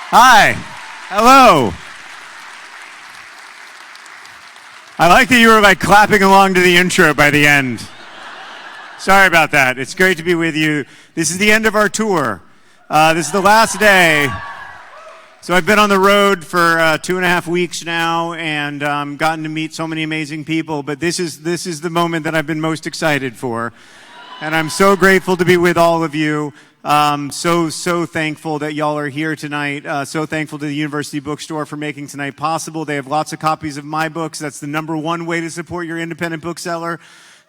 Hi. Hello. I like that you were like clapping along to the intro by the end. Sorry about that. It's great to be with you. This is the end of our tour. This is the last day. So I've been on the road for 2.5 weeks now and gotten to meet so many amazing people. But this is the moment that I've been most excited for. And I'm so grateful to be with all of you. So thankful that y'all are here tonight. So thankful to the University Bookstore for making tonight possible. They have lots of copies of my books. That's the #1 way to support your independent bookseller.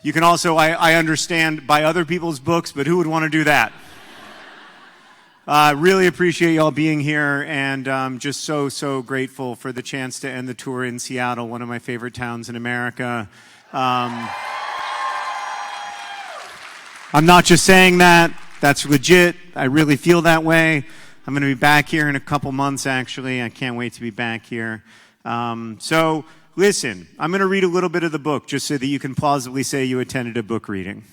You can also, I understand, buy other people's books, but who would want to do that? Really appreciate y'all being here, and just so grateful for the chance to end the tour in Seattle, one of my favorite towns in America. I'm not just saying that. That's legit. I really feel that way. I'm going to be back here in a couple months, actually. I can't wait to be back here. So, listen, I'm going to read a little bit of the book just so that you can plausibly say you attended a book reading.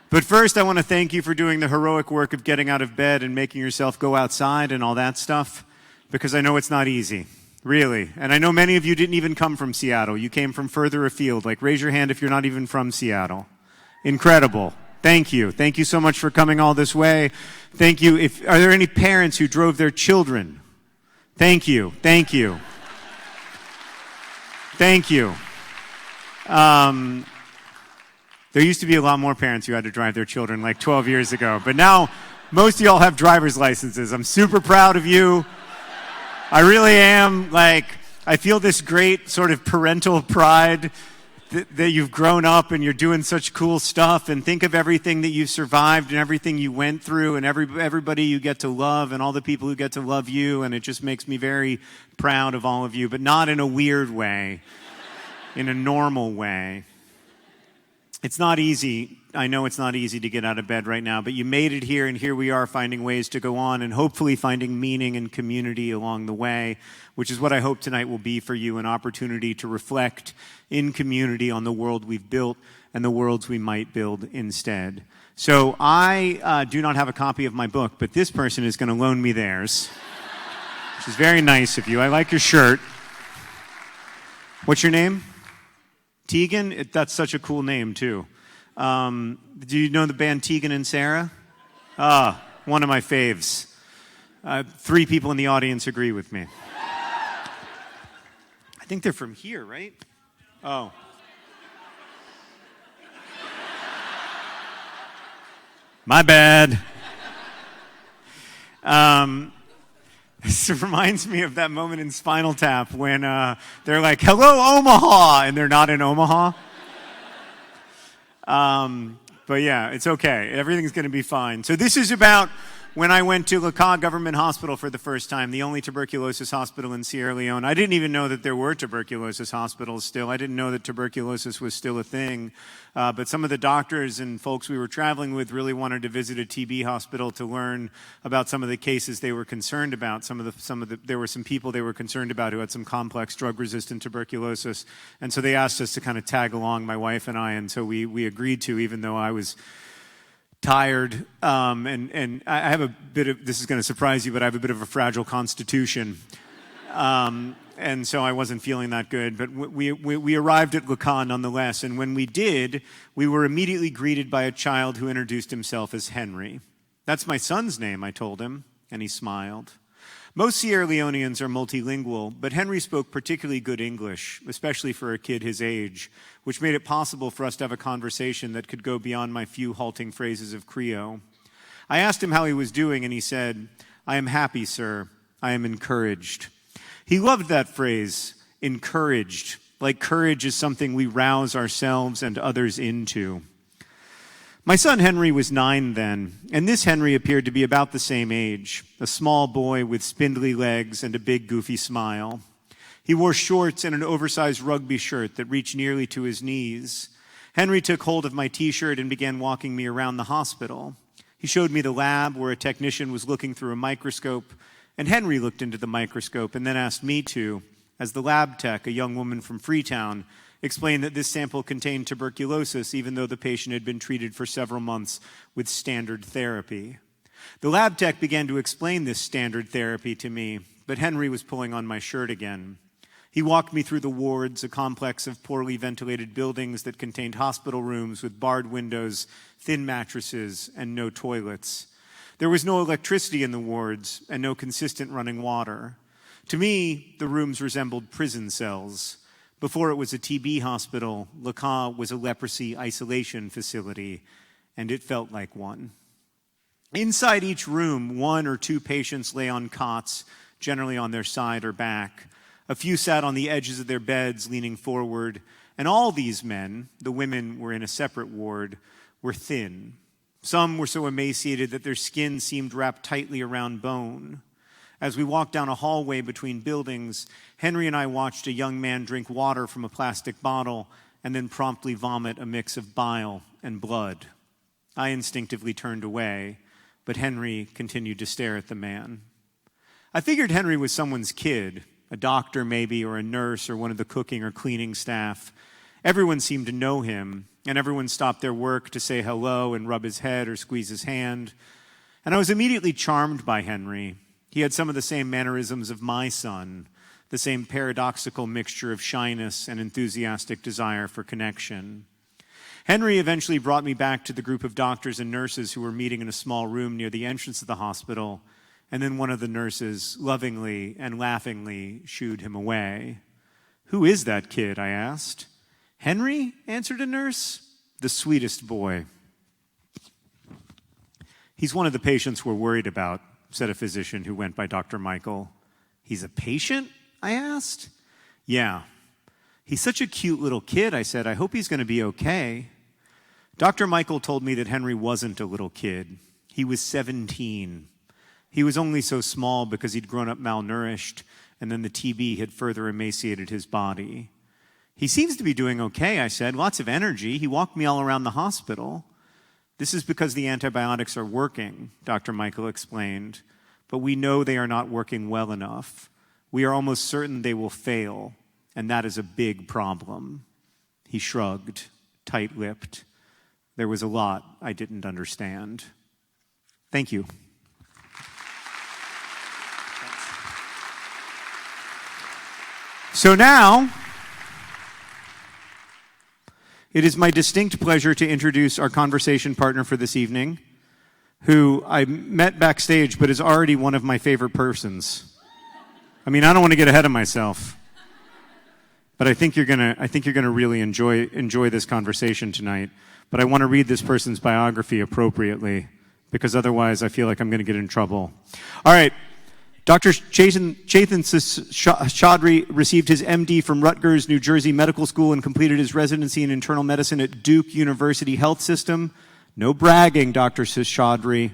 But first, I want to thank you for doing the heroic work of getting out of bed and making yourself go outside and all that stuff, because I know it's not easy, really. And I know many of you didn't even come from Seattle. You came from further afield. Like, raise your hand if you're not even from Seattle. Incredible. Thank you. Thank you so much for coming all this way. Thank you. Are there any parents who drove their children? Thank you. Thank you. Thank you. There used to be a lot more parents who had to drive their children like 12 years ago, but now most of y'all have driver's licenses. I'm super proud of you. I really am. Like, I feel this great sort of parental pride that you've grown up and you're doing such cool stuff, and think of everything that you've survived and everything you went through and everybody you get to love and all the people who get to love you, and it just makes me very proud of all of you, but not in a weird way, in a normal way. It's not easy. I know it's not easy to get out of bed right now, but you made it here, and here we are finding ways to go on and hopefully finding meaning and community along the way, which is what I hope tonight will be for you, an opportunity to reflect in community on the world we've built and the worlds we might build instead. So I do not have a copy of my book, but this person is going to loan me theirs, which is very nice of you. I like your shirt. What's your name? Tegan? That's such a cool name, too. Do you know the band Tegan and Sarah? One of my faves. 3 people in the audience agree with me. I think they're from here, right? Oh. My bad. This reminds me of that moment in Spinal Tap when they're like, "Hello, Omaha," and they're not in Omaha. But yeah, it's okay. Everything's going to be fine. So this is about when I went to Lakka Government Hospital for the first time, the only tuberculosis hospital in Sierra Leone. I didn't even know that there were tuberculosis hospitals still. I didn't know that tuberculosis was still a thing. But some of the doctors and folks we were traveling with really wanted to visit a TB hospital to learn about some of the cases they were concerned about. There were some people they were concerned about who had some complex drug-resistant tuberculosis. And so they asked us to kind of tag along, my wife and I, and so we agreed to, even though I was tired, and I have a bit of, this is going to surprise you, but I have a bit of a fragile constitution. And so I wasn't feeling that good, but we arrived at Lakka nonetheless, and when we did, we were immediately greeted by a child who introduced himself as Henry. "That's my son's name," I told him, and he smiled. Most Sierra Leoneans are multilingual, but Henry spoke particularly good English, especially for a kid his age, which made it possible for us to have a conversation that could go beyond my few halting phrases of Creole. I asked him how he was doing, and he said, "I am happy, sir. I am encouraged." He loved that phrase, encouraged, like courage is something we rouse ourselves and others into. My son Henry was 9 then, and this Henry appeared to be about the same age, a small boy with spindly legs and a big goofy smile. He wore shorts and an oversized rugby shirt that reached nearly to his knees. Henry took hold of my t-shirt and began walking me around the hospital. He showed me the lab where a technician was looking through a microscope, and Henry looked into the microscope and then asked me to, as the lab tech, a young woman from Freetown, explained that this sample contained tuberculosis even though the patient had been treated for several months with standard therapy. The lab tech began to explain this standard therapy to me, but Henry was pulling on my shirt again. He walked me through the wards, a complex of poorly ventilated buildings that contained hospital rooms with barred windows, thin mattresses, and no toilets. There was no electricity in the wards and no consistent running water. To me, the rooms resembled prison cells. Before it was a TB hospital, Lakka was a leprosy isolation facility, and it felt like one. Inside each room, 1 or 2 patients lay on cots, generally on their side or back. A few sat on the edges of their beds, leaning forward, and all these men, the women were in a separate ward, were thin. Some were so emaciated that their skin seemed wrapped tightly around bone. As we walked down a hallway between buildings, Henry and I watched a young man drink water from a plastic bottle and then promptly vomit a mix of bile and blood. I instinctively turned away, but Henry continued to stare at the man. I figured Henry was someone's kid, a doctor maybe, or a nurse, or one of the cooking or cleaning staff. Everyone seemed to know him, and everyone stopped their work to say hello and rub his head or squeeze his hand. And I was immediately charmed by Henry. He had some of the same mannerisms of my son, the same paradoxical mixture of shyness and enthusiastic desire for connection. Henry eventually brought me back to the group of doctors and nurses who were meeting in a small room near the entrance of the hospital, and then one of the nurses lovingly and laughingly shooed him away. "Who is that kid?" I asked. "Henry," answered a nurse. "The sweetest boy." "He's one of the patients we're worried about," said a physician who went by Dr. Michael. "He's a patient?" I asked. "Yeah. He's such a cute little kid," I said. "I hope he's going to be okay." Dr. Michael told me that Henry wasn't a little kid. He was 17. He was only so small because he'd grown up malnourished, and then the TB had further emaciated his body. "He seems to be doing okay," I said. "Lots of energy. He walked me all around the hospital." "This is because the antibiotics are working," Dr. Michael explained. "But we know they are not working well enough. We are almost certain they will fail, and that is a big problem." He shrugged, tight-lipped. There was a lot I didn't understand. Thank you. So now, it is my distinct pleasure to introduce our conversation partner for this evening, who I met backstage but is already one of my favorite persons. I mean, I don't want to get ahead of myself, but I think you're gonna really enjoy this conversation tonight. But I want to read this person's biography appropriately, because otherwise I feel like I'm going to get in trouble. All right. Dr. Chetan Sadri received his MD from Rutgers, New Jersey Medical School and completed his residency in internal medicine at Duke University Health System. No bragging, Dr. Sadri.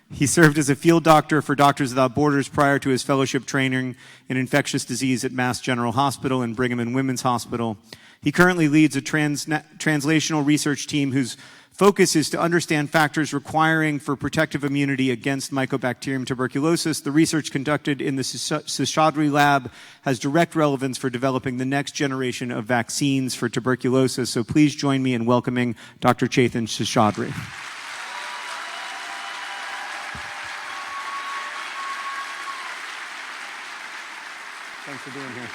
He served as a field doctor for Doctors Without Borders prior to his fellowship training in infectious disease at Mass General Hospital and Brigham and Women's Hospital. He currently leads a translational research team whose focus is to understand factors requiring for protective immunity against Mycobacterium tuberculosis. The research conducted in the Sadri lab has direct relevance for developing the next generation of vaccines for tuberculosis. So please join me in welcoming Dr. Chetan Sadri. Thanks for being here.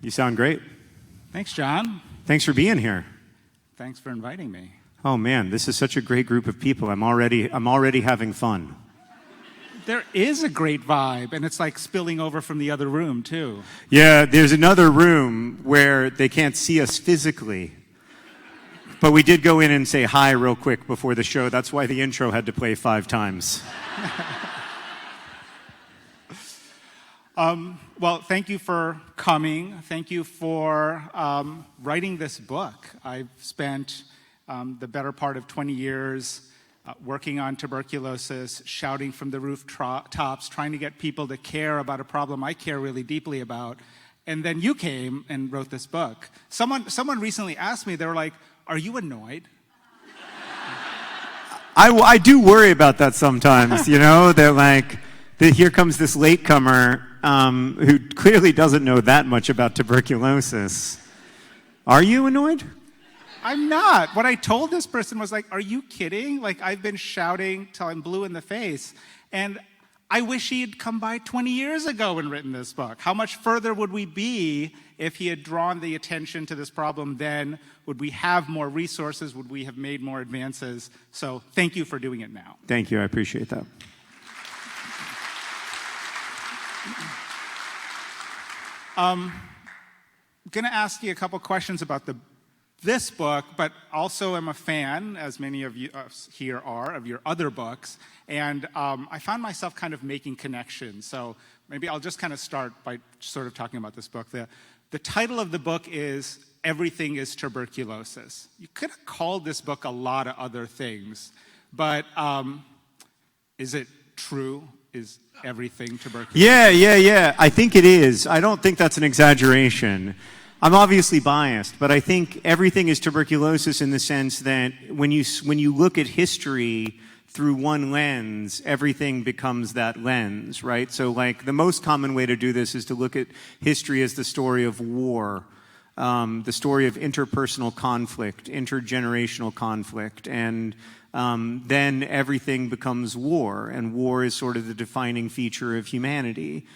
You sound great. Thanks, John. Thanks for being here. Thanks for inviting me. Oh man, this is such a great group of people. I'm already having fun. There is a great vibe, and it's like spilling over from the other room, too. Yeah, there's another room where they can't see us physically. But we did go in and say hi real quick before the show. That's why the intro had to play 5 times. Well, thank you for coming. Thank you for writing this book. I've spent the better part of 20 years working on tuberculosis, shouting from the rooftops, trying to get people to care about a problem I care really deeply about. And then you came and wrote this book. Someone recently asked me, they were like, "Are you annoyed?" I do worry about that sometimes, you know? They're like, here comes this latecomer who clearly doesn't know that much about tuberculosis. Are you annoyed? I'm not. What I told this person was like, are you kidding? Like, I've been shouting till I'm blue in the face. And I wish he had come by 20 years ago and written this book. How much further would we be if he had drawn the attention to this problem then? Would we have more resources? Would we have made more advances? So thank you for doing it now. Thank you. I appreciate that. I'm going to ask you a couple questions about this book, but also am a fan, as many of you here are, of your other books. And I found myself kind of making connections. So maybe I'll just kind of start by sort of talking about this book. The title of the book is Everything is Tuberculosis. You could have called this book a lot of other things, but is it true? Is everything tuberculosis? Yeah. I think it is. I don't think that's an exaggeration. I'm obviously biased, but I think everything is tuberculosis in the sense that when you look at history through one lens, everything becomes that lens, right? So like the most common way to do this is to look at history as the story of war, the story of interpersonal conflict, intergenerational conflict, and then everything becomes war, and war is sort of the defining feature of humanity.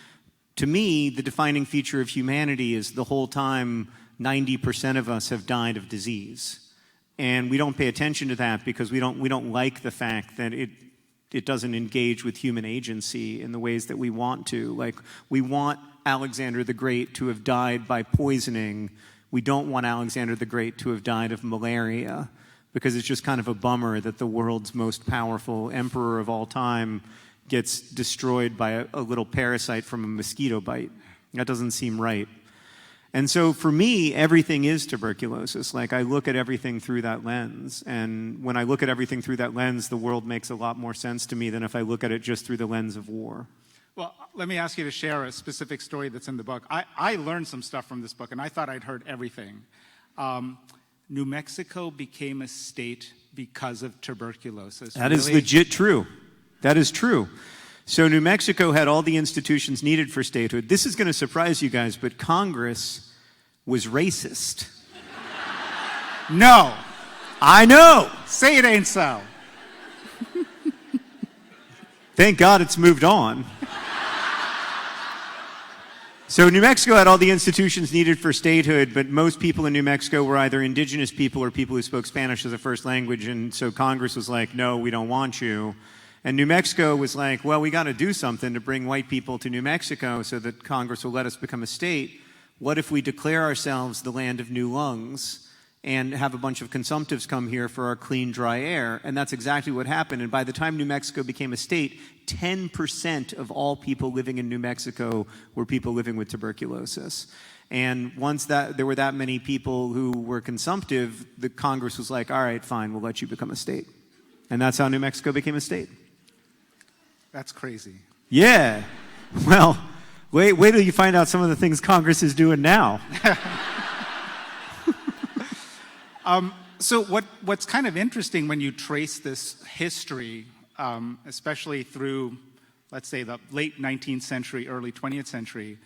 To me, the defining feature of humanity is the whole time 90% of us have died of disease. And we don't pay attention to that because we don't like the fact that it doesn't engage with human agency in the ways that we want to. Like, we want Alexander the Great to have died by poisoning. We don't want Alexander the Great to have died of malaria, because it's just kind of a bummer that the world's most powerful emperor of all time gets destroyed by a little parasite from a mosquito bite. That doesn't seem right. And so for me, everything is tuberculosis. Like, I look at everything through that lens. And when I look at everything through that lens, the world makes a lot more sense to me than if I look at it just through the lens of war. Well, let me ask you to share a specific story that's in the book. I learned some stuff from this book, and I thought I'd heard everything. New Mexico became a state because of tuberculosis. That is legit true. That is true. So New Mexico had all the institutions needed for statehood. This is going to surprise you guys, but Congress was racist. No. I know. Say it ain't so. Thank God it's moved on. So New Mexico had all the institutions needed for statehood, but most people in New Mexico were either indigenous people or people who spoke Spanish as a first language, and so Congress was like, no, we don't want you. And New Mexico was like, well, we got to do something to bring white people to New Mexico so that Congress will let us become a state. What if we declare ourselves the land of new lungs and have a bunch of consumptives come here for our clean, dry air? And that's exactly what happened. And by the time New Mexico became a state, 10% of all people living in New Mexico were people living with tuberculosis. And once there were that many people who were consumptive, the Congress was like, all right, fine, we'll let you become a state. And that's how New Mexico became a state. That's crazy. Yeah. Well, wait till you find out some of the things Congress is doing now. So what's kind of interesting when you trace this history, especially through, let's say, the late 19th century, early 20th century,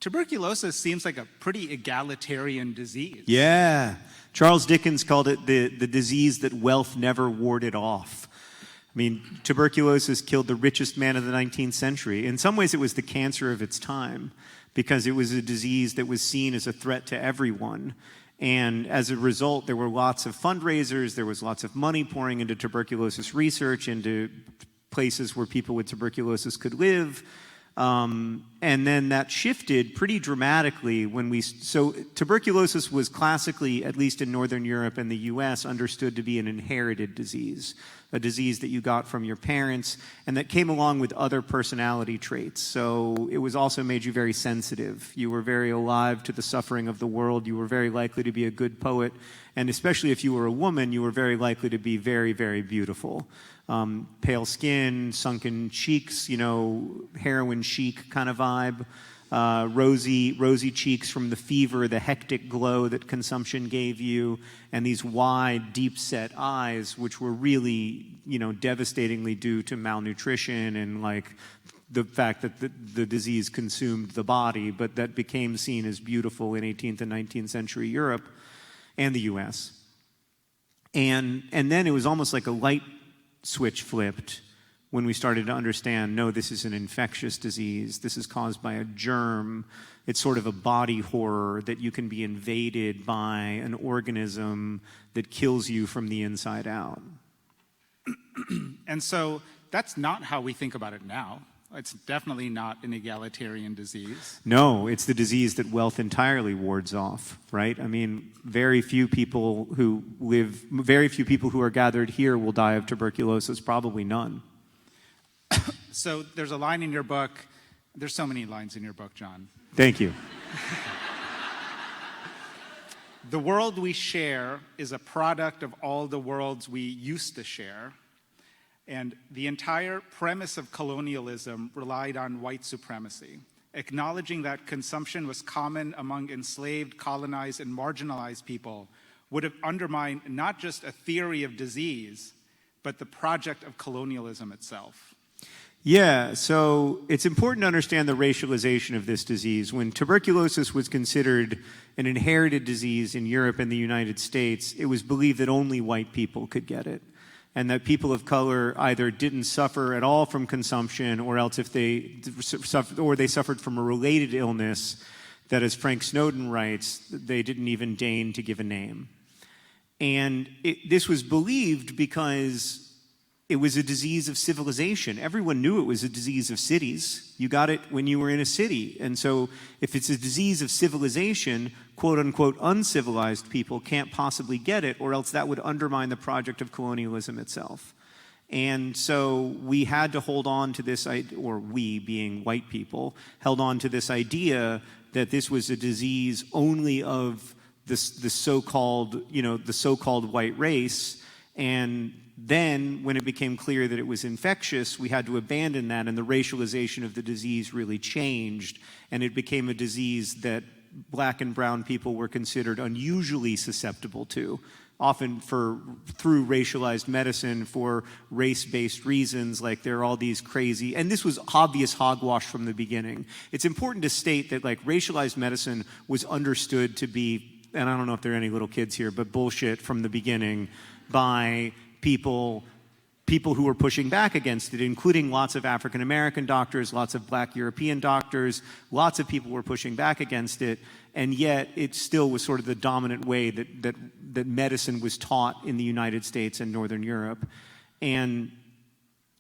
tuberculosis seems like a pretty egalitarian disease. Yeah. Charles Dickens called it the disease that wealth never warded off. I mean, tuberculosis killed the richest man of the 19th century. In some ways, it was the cancer of its time, because it was a disease that was seen as a threat to everyone. And as a result, there were lots of fundraisers, there was lots of money pouring into tuberculosis research, into places where people with tuberculosis could live. And then that shifted pretty dramatically so tuberculosis was classically, at least in Northern Europe and the US, understood to be an inherited disease, a disease that you got from your parents and that came along with other personality traits. So it was also made you very sensitive. You were very alive to the suffering of the world. You were very likely to be a good poet. And especially if you were a woman, you were very likely to be very, very beautiful. Pale skin, sunken cheeks, heroin chic kind of vibe, rosy cheeks from the fever, the hectic glow that consumption gave you, and these wide, deep-set eyes, which were really, devastatingly due to malnutrition and the fact that the disease consumed the body, but that became seen as beautiful in 18th and 19th century Europe and the US. And then it was almost like a light switch flipped when we started to understand, no, this is an infectious disease. This is caused by a germ. It's sort of a body horror that you can be invaded by an organism that kills you from the inside out. And so that's not how we think about it now. It's definitely not an egalitarian disease. No, it's the disease that wealth entirely wards off, right? I mean, very few people who are gathered here will die of tuberculosis, probably none. So there's a line in your book. There's so many lines in your book, John. Thank you. The world we share is a product of all the worlds we used to share. And the entire premise of colonialism relied on white supremacy, acknowledging that consumption was common among enslaved, colonized, and marginalized people would have undermined not just a theory of disease, but the project of colonialism itself. Yeah, so it's important to understand the racialization of this disease. When tuberculosis was considered an inherited disease in Europe and the United States, it was believed that only white people could get it, and that people of color either didn't suffer at all from consumption, or else if they suffered from a related illness that, as Frank Snowden writes, they didn't even deign to give a name. And this was believed because it was a disease of civilization. Everyone knew it was a disease of cities. You got it when you were in a city. And so if it's a disease of civilization, quote unquote uncivilized people can't possibly get it, or else that would undermine the project of colonialism itself. And so we had to hold on to this, or we being white people, held on to this idea that this was a disease only of the so-called white race. And then, when it became clear that it was infectious, we had to abandon that, and the racialization of the disease really changed, and it became a disease that black and brown people were considered unusually susceptible to, often through racialized medicine for race-based reasons, like there are all these crazy, and this was obvious hogwash from the beginning. It's important to state that racialized medicine was understood to be, and I don't know if there are any little kids here, but bullshit from the beginning by people who were pushing back against it, including lots of African American doctors, lots of black European doctors, lots of people were pushing back against it, and yet it still was sort of the dominant way that medicine was taught in the United States and Northern Europe. And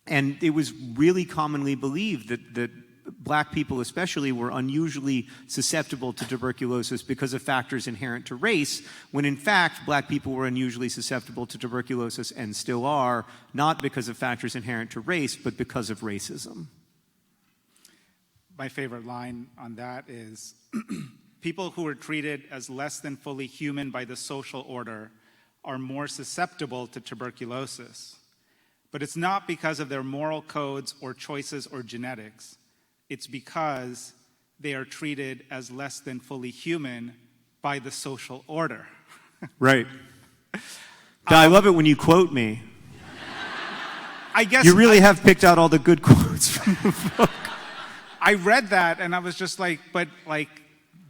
it was really commonly believed that black people especially were unusually susceptible to tuberculosis because of factors inherent to race, when in fact black people were unusually susceptible to tuberculosis and still are, not because of factors inherent to race, but because of racism. My favorite line on that is, people who are treated as less than fully human by the social order are more susceptible to tuberculosis. But it's not because of their moral codes or choices or genetics. It's because they are treated as less than fully human by the social order. Right. I love it when you quote me. I guess you really have picked out all the good quotes from the book. I read that and I was just like, but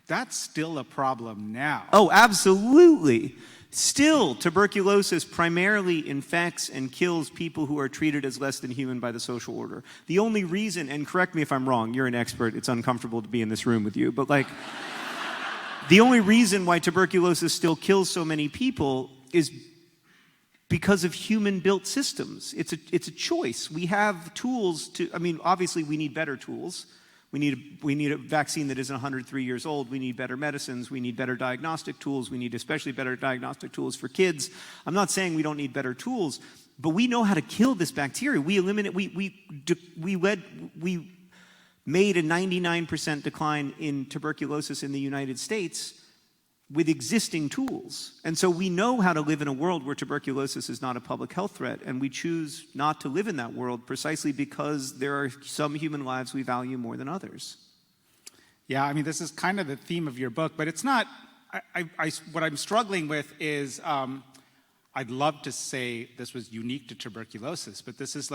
that's still a problem now. Oh, absolutely. Still, tuberculosis primarily infects and kills people who are treated as less than human by the social order. The only reason, and correct me if I'm wrong, you're an expert, it's uncomfortable to be in this room with you, but the only reason why tuberculosis still kills so many people is because of human-built systems. It's a choice. We have tools obviously we need better tools. We need a vaccine that isn't 103 years old. We need better medicines. We need better diagnostic tools. We need especially better diagnostic tools for kids. I'm not saying we don't need better tools, but we know how to kill this bacteria. We made a 99% decline in tuberculosis in the United States with existing tools. And so we know how to live in a world where tuberculosis is not a public health threat, and we choose not to live in that world precisely because there are some human lives we value more than others. Yeah, this is kind of the theme of your book, but it's not, what I'm struggling with is, I'd love to say this was unique to tuberculosis, but this is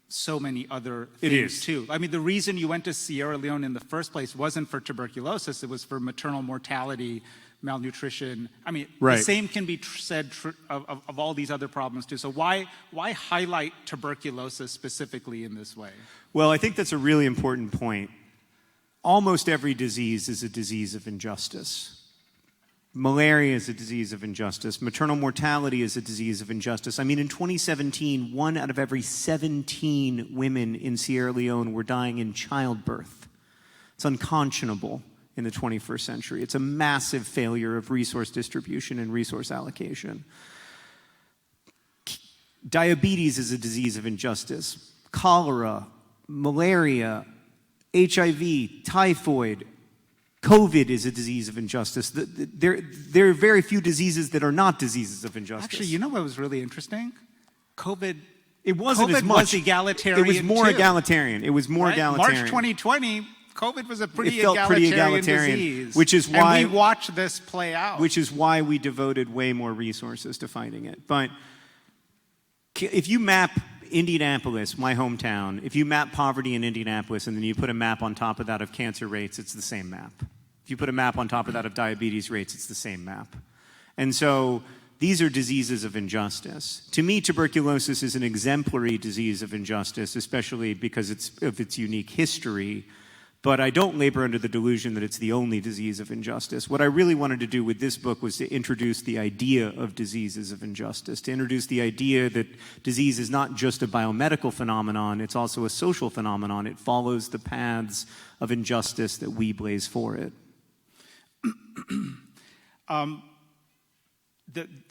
so many other It things is. too. I mean, the reason you went to Sierra Leone in the first place wasn't for tuberculosis, it was for maternal mortality, malnutrition. I mean, Right. the same can be said of all these other problems too. So why highlight tuberculosis specifically in this way? Well, I think that's a really important point. Almost every disease is a disease of injustice. Malaria is a disease of injustice. Maternal mortality is a disease of injustice. I mean, in 2017, 1 out of every 17 women in Sierra Leone were dying in childbirth. It's unconscionable in the 21st century. It's a massive failure of resource distribution and resource allocation. Diabetes is a disease of injustice. Cholera, malaria, HIV, typhoid, COVID is a disease of injustice. There are very few diseases that are not diseases of injustice. Actually, you know what was really interesting? COVID It wasn't as COVID much. was egalitarian. It was more too, egalitarian. It was more right? egalitarian. March 2020, COVID was a pretty It felt pretty egalitarian, disease. which is why- And we watched this play out. Which is why we devoted way more resources to fighting it. But if you map Indianapolis, my hometown, if you map poverty in Indianapolis and then you put a map on top of that of cancer rates, it's the same map. If you put a map on top of that of diabetes rates, it's the same map. And so these are diseases of injustice. To me, tuberculosis is an exemplary disease of injustice, especially because of its unique history. But I don't labor under the delusion that it's the only disease of injustice. What I really wanted to do with this book was to introduce the idea of diseases of injustice, to introduce the idea that disease is not just a biomedical phenomenon, it's also a social phenomenon. It follows the paths of injustice that we blaze for it.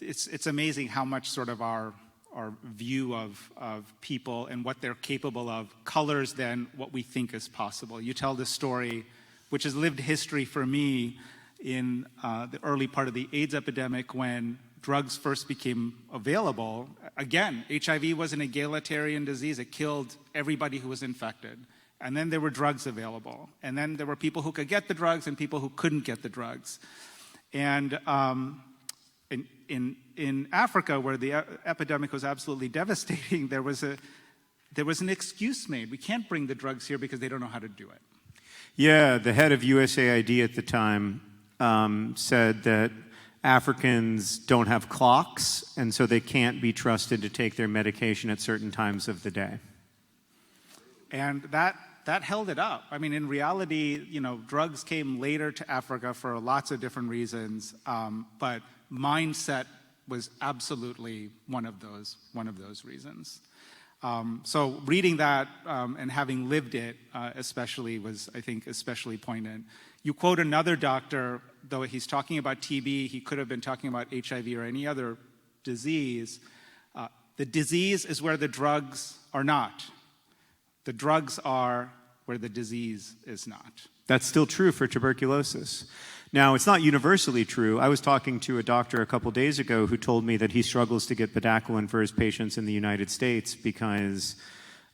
It's amazing how much sort of our view of people and what they're capable of colors then what we think is possible. You tell this story, which has lived history for me in the early part of the AIDS epidemic when drugs first became available. Again, HIV was an egalitarian disease. It killed everybody who was infected. And then there were drugs available. And then there were people who could get the drugs and people who couldn't get the drugs. And in Africa, where the epidemic was absolutely devastating, there was an excuse made. We can't bring the drugs here because they don't know how to do it. Yeah, the head of USAID at the time said that Africans don't have clocks, and so they can't be trusted to take their medication at certain times of the day. And that held it up. I mean, in reality, drugs came later to Africa for lots of different reasons, but mindset was absolutely one of those reasons. So reading that and having lived it especially was, I think, especially poignant. You quote another doctor, though he's talking about TB, he could have been talking about HIV or any other disease. The disease is where the drugs are not. The drugs are where the disease is not. That's still true for tuberculosis. Now, it's not universally true. I was talking to a doctor a couple days ago who told me that he struggles to get bedaquiline for his patients in the United States because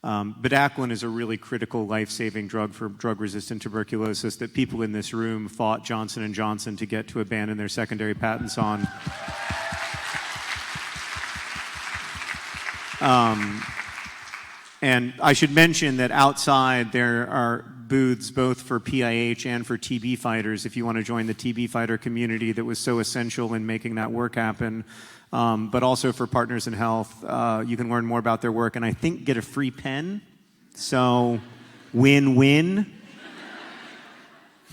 bedaquiline is a really critical life-saving drug for drug-resistant tuberculosis that people in this room fought Johnson & Johnson to get to abandon their secondary patents on. And I should mention that outside there are booths both for PIH and for TB fighters if you want to join the TB fighter community that was so essential in making that work happen. But also for Partners in Health, you can learn more about their work and I think get a free pen. So win-win.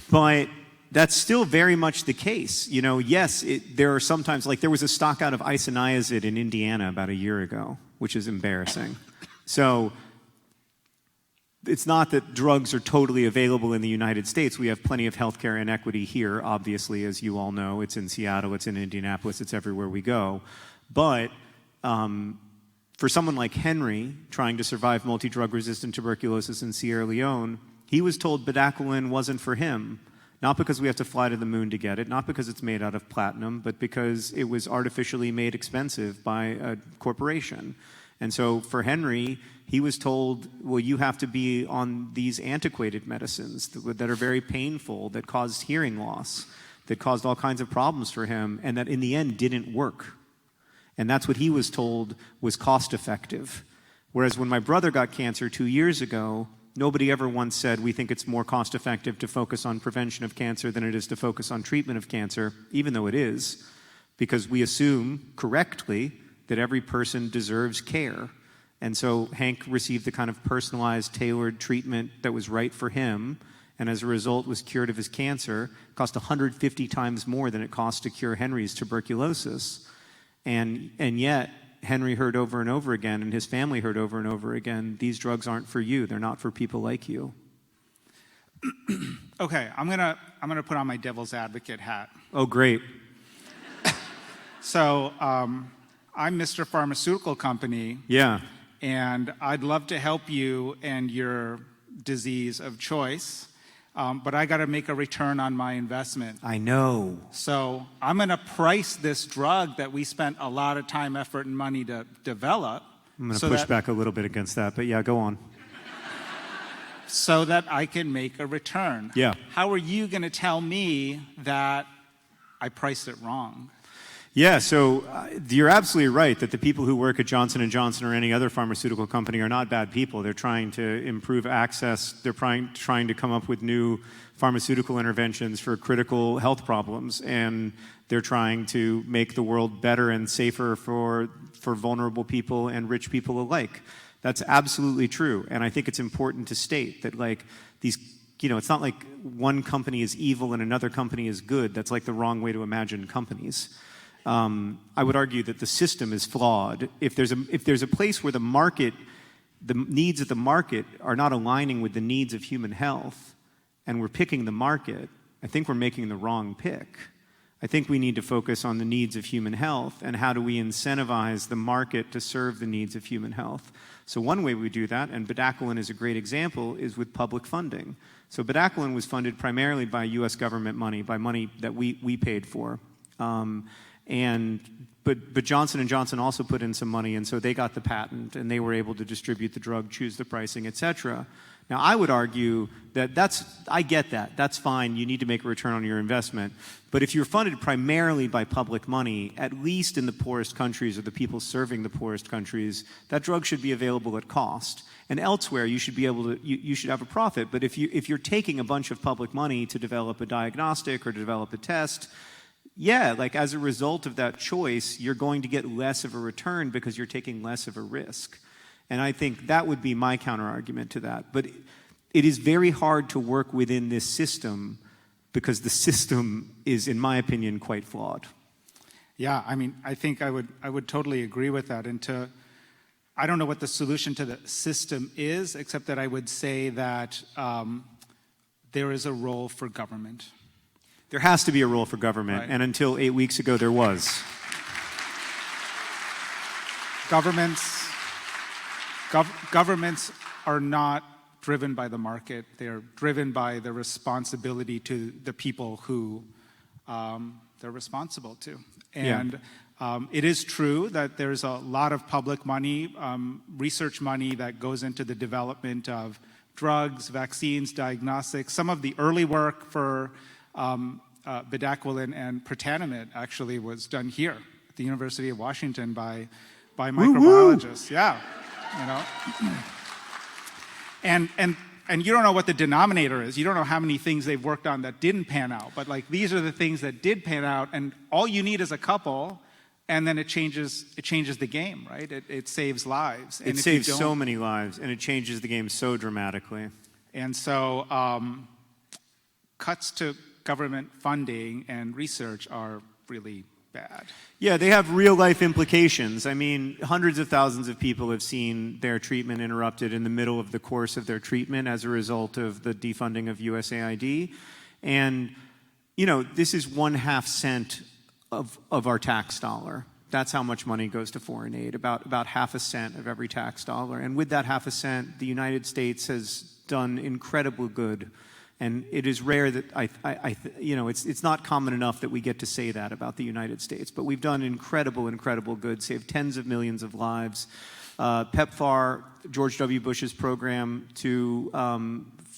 But that's still very much the case. Yes, there are sometimes, like there was a stock out of isoniazid in Indiana about a year ago, which is embarrassing. So it's not that drugs are totally available in the United States. We have plenty of healthcare inequity here, obviously, as you all know. It's in Seattle, it's in Indianapolis, it's everywhere we go. But for someone like Henry, trying to survive multi-drug resistant tuberculosis in Sierra Leone, he was told bedaquiline wasn't for him. Not because we have to fly to the moon to get it, not because it's made out of platinum, but because it was artificially made expensive by a corporation. And so for Henry, he was told, well, you have to be on these antiquated medicines that are very painful, that caused hearing loss, that caused all kinds of problems for him, and that in the end didn't work. And that's what he was told was cost effective. Whereas when my brother got cancer 2 years ago, nobody ever once said we think it's more cost effective to focus on prevention of cancer than it is to focus on treatment of cancer, even though it is, because we assume correctly that every person deserves care. And so Hank received the kind of personalized, tailored treatment that was right for him, and as a result was cured of his cancer. It cost 150 times more than it cost to cure Henry's tuberculosis. And yet, Henry heard over and over again, and his family heard over and over again, these drugs aren't for you. They're not for people like you. Okay, I'm gonna put on my devil's advocate hat. Oh, great. So I'm Mr. Pharmaceutical Company. Yeah. And I'd love to help you and your disease of choice, but I got to make a return on my investment. I know. So I'm going to price this drug that we spent a lot of time, effort, and money to develop. I'm going to push back a little bit against that, but yeah, go on. So that I can make a return. Yeah. How are you going to tell me that I priced it wrong? Yeah, so you're absolutely right that the people who work at Johnson & Johnson or any other pharmaceutical company are not bad people. They're trying to improve access. They're trying to come up with new pharmaceutical interventions for critical health problems, and they're trying to make the world better and safer for vulnerable people and rich people alike. That's absolutely true, and I think it's important to state that, like, these, you know, it's not like one company is evil and another company is good. That's like the wrong way to imagine companies. I would argue that the system is flawed. If there's a place where the needs of the market are not aligning with the needs of human health, and we're picking the market, I think we're making the wrong pick. I think we need to focus on the needs of human health and how do we incentivize the market to serve the needs of human health. So one way we do that, and bedaquiline is a great example, is with public funding. So bedaquiline was funded primarily by U.S. government money, by money that we paid for. But Johnson & Johnson also put in some money, and so they got the patent, and they were able to distribute the drug, choose the pricing, et cetera. Now, I would argue that I get that. That's fine. You need to make a return on your investment. But if you're funded primarily by public money, at least in the poorest countries or the people serving the poorest countries, that drug should be available at cost. And elsewhere, you should be able to, you should have a profit. But if you're taking a bunch of public money to develop a diagnostic or to develop a test, yeah, like as a result of that choice, you're going to get less of a return because you're taking less of a risk. And I think that would be my counter-argument to that. But it is very hard to work within this system because the system is, in my opinion, quite flawed. Yeah, I mean, I think I would totally agree with that. And I don't know what the solution to the system is, except that I would say that there is a role for government. There has to be a role for government, right. And until 8 weeks ago, there was. Governments are not driven by the market. They are driven by the responsibility to the people who they're responsible to. And it is true that there's a lot of public money, research money that goes into the development of drugs, vaccines, diagnostics. Some of the early work for bedaquiline and protanamide actually was done here at the University of Washington by microbiologists. Woo-woo. Yeah, you know. And you don't know what the denominator is. You don't know how many things they've worked on that didn't pan out. But like these are the things that did pan out, and all you need is a couple, and then it changes the game, right? It saves lives. And it saves so many lives, and it changes the game so dramatically. And so cuts to government funding and research are really bad. Yeah, they have real-life implications. I mean, hundreds of thousands of people have seen their treatment interrupted in the middle of the course of their treatment as a result of the defunding of USAID. And, you know, this is 1/2 cent of our tax dollar. That's how much money goes to foreign aid, about 1/2 cent of every tax dollar. And with that 1/2 cent, the United States has done incredible good. And it is rare that you know, it's not common enough that we get to say that about the United States. But we've done incredible good, saved tens of millions of lives. PEPFAR, George W. Bush's program to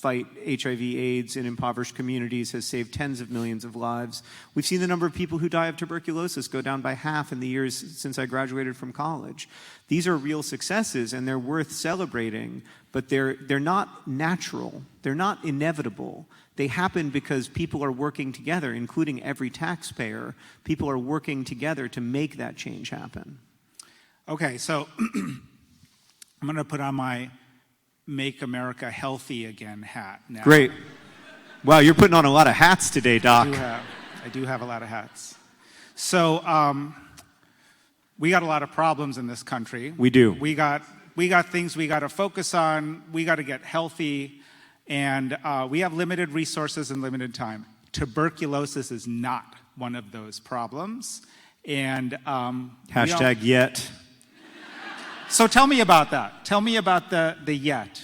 fight HIV/AIDS in impoverished communities has saved tens of millions of lives. We've seen the number of people who die of tuberculosis go down by half in the years since I graduated from college. These are real successes, and they're worth celebrating, but they're not natural. They're not inevitable. They happen because people are working together, including every taxpayer. People are working together to make that change happen. Okay, so I'm going to put on my Make America Healthy Again hat now. Great. Wow, you're putting on a lot of hats today, Doc. I do have a lot of hats. So we got a lot of problems in this country. We do. We got things we got to focus on. We got to get healthy. And we have limited resources and limited time. Tuberculosis is not one of those problems. And hashtag yet. So tell me about that. Tell me about the yet.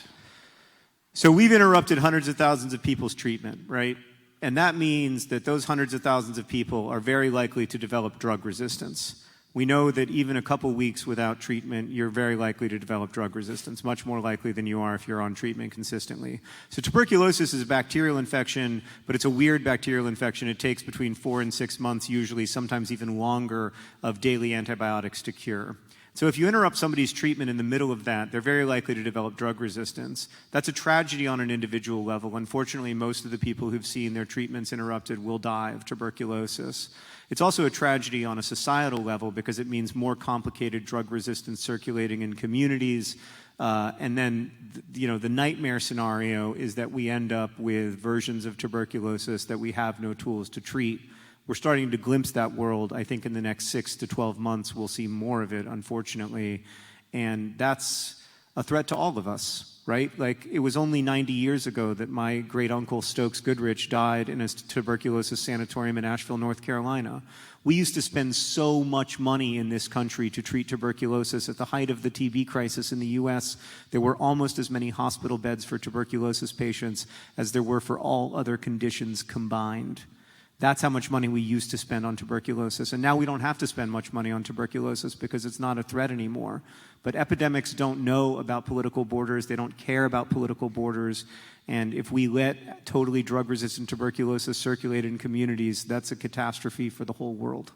So we've interrupted hundreds of thousands of people's treatment, right? And that means that those hundreds of thousands of people are very likely to develop drug resistance. We know that even a couple weeks without treatment, you're very likely to develop drug resistance, much more likely than you are if you're on treatment consistently. So tuberculosis is a bacterial infection, but it's a weird bacterial infection. It takes between 4 and 6 months, usually, sometimes even longer, of daily antibiotics to cure. So if you interrupt somebody's treatment in the middle of that, they're very likely to develop drug resistance. That's a tragedy on an individual level. Unfortunately, most of the people who've seen their treatments interrupted will die of tuberculosis. It's also a tragedy on a societal level because it means more complicated drug resistance circulating in communities. And then, the nightmare scenario is that we end up with versions of tuberculosis that we have no tools to treat. We're starting to glimpse that world. I think in the next 6 to 12 months, we'll see more of it, unfortunately. And that's a threat to all of us, right? Like, it was only 90 years ago that my great-uncle Stokes Goodrich died in a tuberculosis sanatorium in Asheville, North Carolina. We used to spend so much money in this country to treat tuberculosis. At the height of the TB crisis in the U.S., there were almost as many hospital beds for tuberculosis patients as there were for all other conditions combined. That's how much money we used to spend on tuberculosis. And now we don't have to spend much money on tuberculosis because it's not a threat anymore. But epidemics don't know about political borders. They don't care about political borders. And if we let totally drug-resistant tuberculosis circulate in communities, that's a catastrophe for the whole world.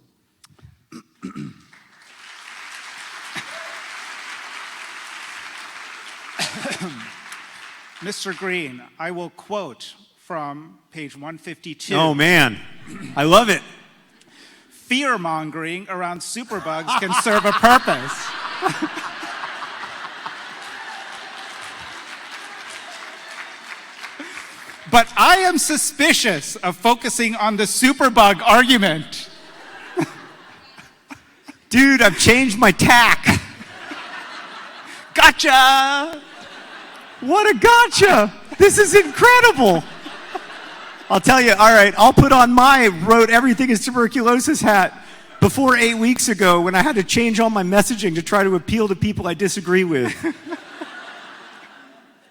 Mr. Green, I will quote from page 152. Oh, man. I love it. Fear-mongering around superbugs can serve a purpose. But I am suspicious of focusing on the superbug argument. Dude, I've changed my tack. Gotcha! What a gotcha! This is incredible. I'll tell you, all right, I'll put on my wrote everything is tuberculosis hat before 8 weeks ago when I had to change all my messaging to try to appeal to people I disagree with.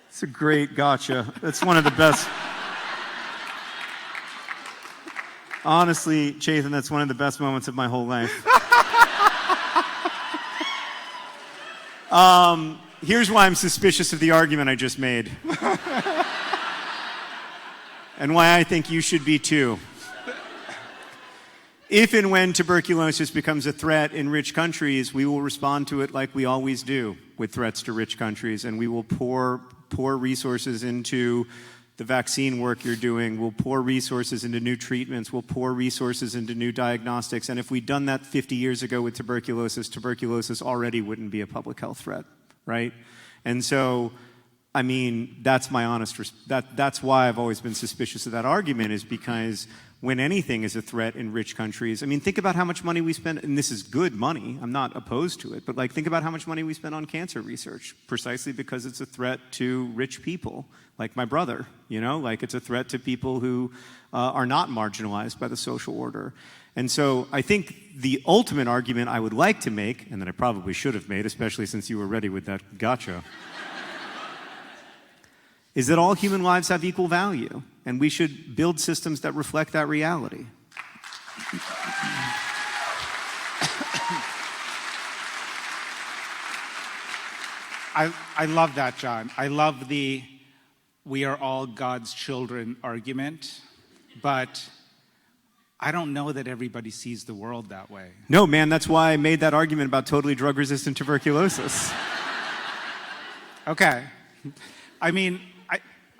It's a great gotcha. That's one of the best. Honestly, Chathan, that's one of the best moments of my whole life. Here's why I'm suspicious of the argument I just made. And why I think you should be too. If and when tuberculosis becomes a threat in rich countries, we will respond to it like we always do with threats to rich countries, and we will pour resources into the vaccine work you're doing. We'll pour resources into new treatments. We'll pour resources into new diagnostics. And if we'd done that 50 years ago with tuberculosis already wouldn't be a public health threat, right? And so, I mean, that's my honest, that's why I've always been suspicious of that argument, is because when anything is a threat in rich countries, I mean, think about how much money we spend, and this is good money, I'm not opposed to it, but like, think about how much money we spend on cancer research, precisely because it's a threat to rich people, like my brother, like it's a threat to people who are not marginalized by the social order. And so I think the ultimate argument I would like to make, and that I probably should have made, especially since you were ready with that gotcha, is that all human lives have equal value, and we should build systems that reflect that reality. I love that, John. I love the we are all God's children argument, but I don't know that everybody sees the world that way. No, man, that's why I made that argument about totally drug-resistant tuberculosis. Okay. I mean,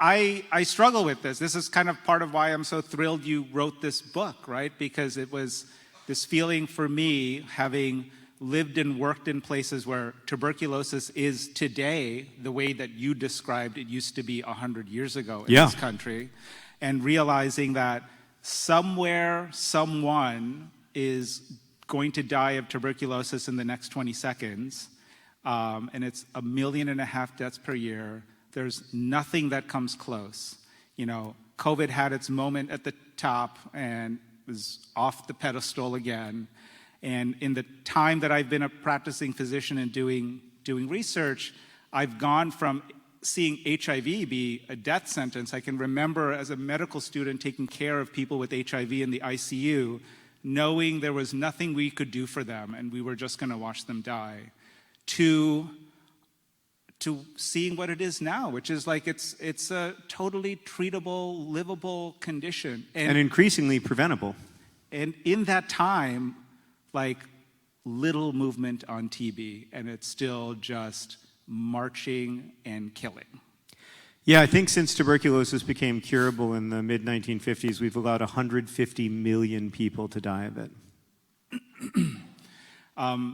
I struggle with this. This is kind of part of why I'm so thrilled you wrote this book, right? Because it was this feeling for me, having lived and worked in places where tuberculosis is today the way that you described it used to be 100 years ago in this country, and realizing that somewhere, someone is going to die of tuberculosis in the next 20 seconds, and it's 1.5 million deaths per year. There's nothing that comes close. You know, COVID had its moment at the top and was off the pedestal again. And in the time that I've been a practicing physician and doing research, I've gone from seeing HIV be a death sentence. I can remember as a medical student taking care of people with HIV in the ICU, knowing there was nothing we could do for them and we were just going to watch them die, to seeing what it is now, which is like it's a totally treatable, livable condition. And increasingly preventable. And in that time, like, little movement on TB, and it's still just marching and killing. Yeah, I think since tuberculosis became curable in the mid-1950s, we've allowed 150 million people to die of it.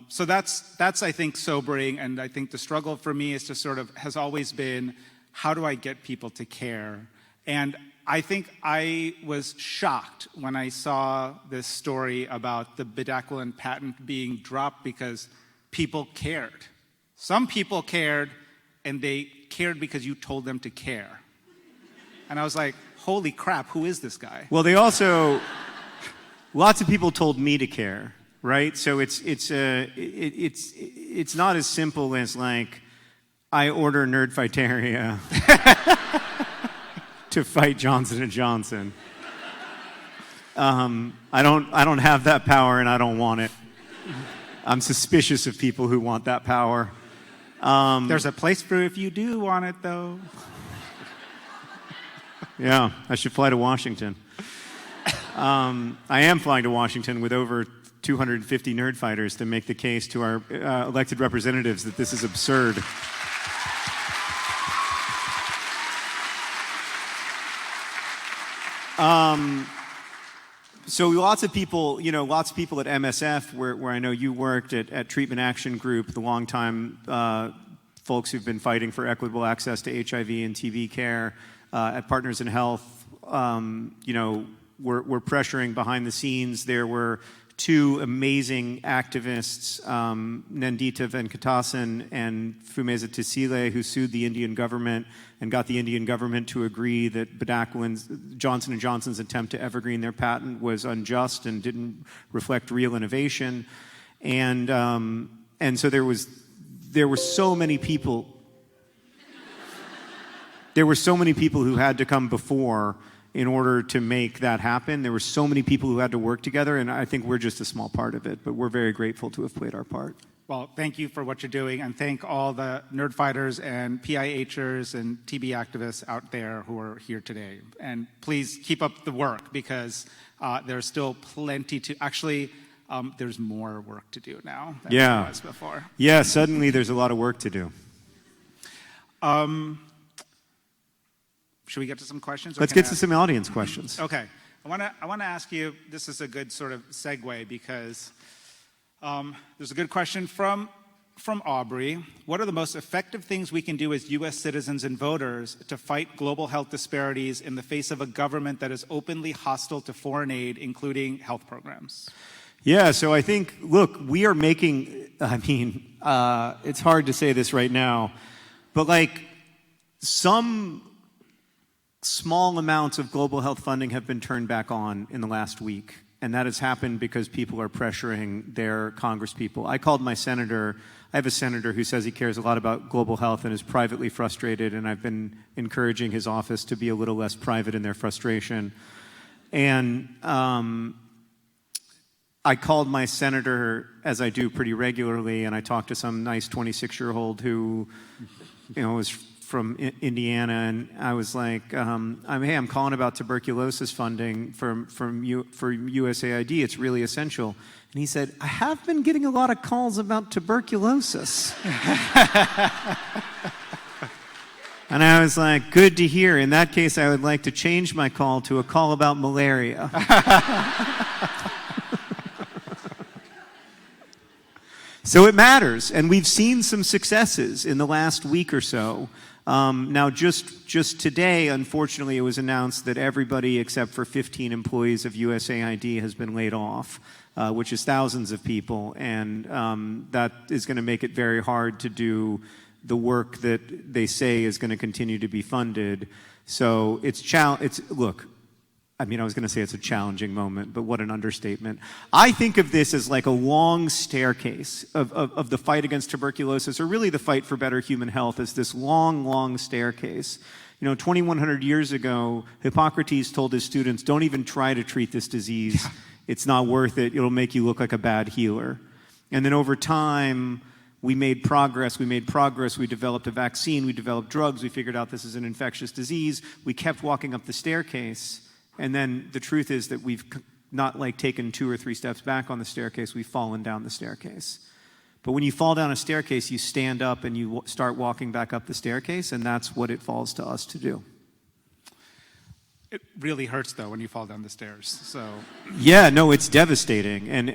So that's I think sobering, and I think the struggle for me is to has always been, how do I get people to care? And I think I was shocked when I saw this story about the bedaquiline patent being dropped because people cared. Some people cared, and they cared because you told them to care. And I was like, holy crap, who is this guy? Well, they also, lots of people told me to care, right? So it's not as simple as like, I order Nerdfighteria to fight Johnson & Johnson. I don't have that power and I don't want it. I'm suspicious of people who want that power. There's a place for if you do want it, though. Yeah, I should fly to Washington. I am flying to Washington with over 250 nerd fighters to make the case to our elected representatives that this is absurd. So lots of people at MSF, where I know you worked at Treatment Action Group, the longtime folks who've been fighting for equitable access to HIV and TB care, at Partners in Health, we're pressuring behind the scenes. There were two amazing activists, Nandita Venkatasan and Fumeza Tisile, who sued the Indian government and got the Indian government to agree that Johnson & Johnson's attempt to evergreen their patent was unjust and didn't reflect real innovation. And so there were so many people. There were so many people who had to come before in order to make that happen. There were so many people who had to work together, and I think we're just a small part of it, but we're very grateful to have played our part. Well, thank you for what you're doing, and thank all the nerd fighters and PIHers and TB activists out there who are here today. And please keep up the work, because there's still plenty to... Actually, there's more work to do now than there was before. Yeah, suddenly there's a lot of work to do. Should we get to some questions? Let's get to some audience questions. Okay. I want to ask you, this is a good sort of segue, because there's a good question from Aubrey. What are the most effective things we can do as U.S. citizens and voters to fight global health disparities in the face of a government that is openly hostile to foreign aid, including health programs? Yeah, so I think, look, we are making, it's hard to say this right now, but like some small amounts of global health funding have been turned back on in the last week. And that has happened because people are pressuring their congresspeople. I called my senator. I have a senator who says he cares a lot about global health and is privately frustrated, and I've been encouraging his office to be a little less private in their frustration. And I called my senator, as I do pretty regularly, and I talked to some nice 26-year-old who, was from Indiana, and I was like, hey, I'm calling about tuberculosis funding for USAID. It's really essential. And he said, I have been getting a lot of calls about tuberculosis. And I was like, good to hear. In that case, I would like to change my call to a call about malaria. So it matters, and we've seen some successes in the last week or so. Now, just today, unfortunately, it was announced that everybody except for 15 employees of USAID has been laid off, which is thousands of people, and that is going to make it very hard to do the work that they say is going to continue to be funded. So look, I mean, I was going to say it's a challenging moment, but what an understatement. I think of this as like a long staircase of the fight against tuberculosis, or really the fight for better human health, as this long, long staircase. 2,100 years ago, Hippocrates told his students, don't even try to treat this disease. Yeah. It's not worth it. It'll make you look like a bad healer. And then over time, we made progress. We developed a vaccine. We developed drugs. We figured out this is an infectious disease. We kept walking up the staircase. And then the truth is that we've not taken 2 or 3 steps back on the staircase, we've fallen down the staircase. But when you fall down a staircase, you stand up and you start walking back up the staircase, and that's what it falls to us to do. It really hurts, though, when you fall down the stairs. So yeah, no, it's devastating. And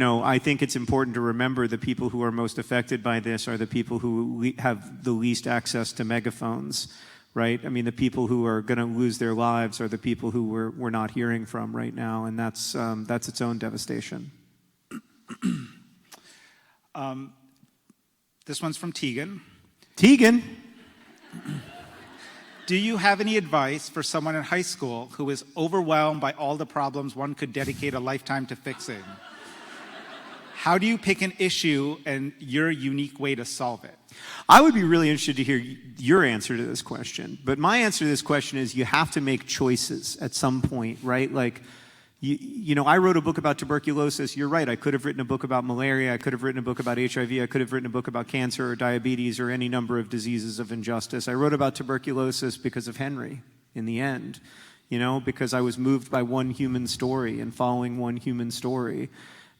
I think it's important to remember the people who are most affected by this are the people who have the least access to megaphones. Right? I mean, the people who are going to lose their lives are the people who we're not hearing from right now, and that's its own devastation. This one's from Tegan. Tegan? Do you have any advice for someone in high school who is overwhelmed by all the problems one could dedicate a lifetime to fixing? How do you pick an issue and your unique way to solve it? I would be really interested to hear your answer to this question. But my answer to this question is you have to make choices at some point, right? Like, I wrote a book about tuberculosis. You're right. I could have written a book about malaria. I could have written a book about HIV. I could have written a book about cancer or diabetes or any number of diseases of injustice. I wrote about tuberculosis because of Henry in the end, because I was moved by one human story and following one human story.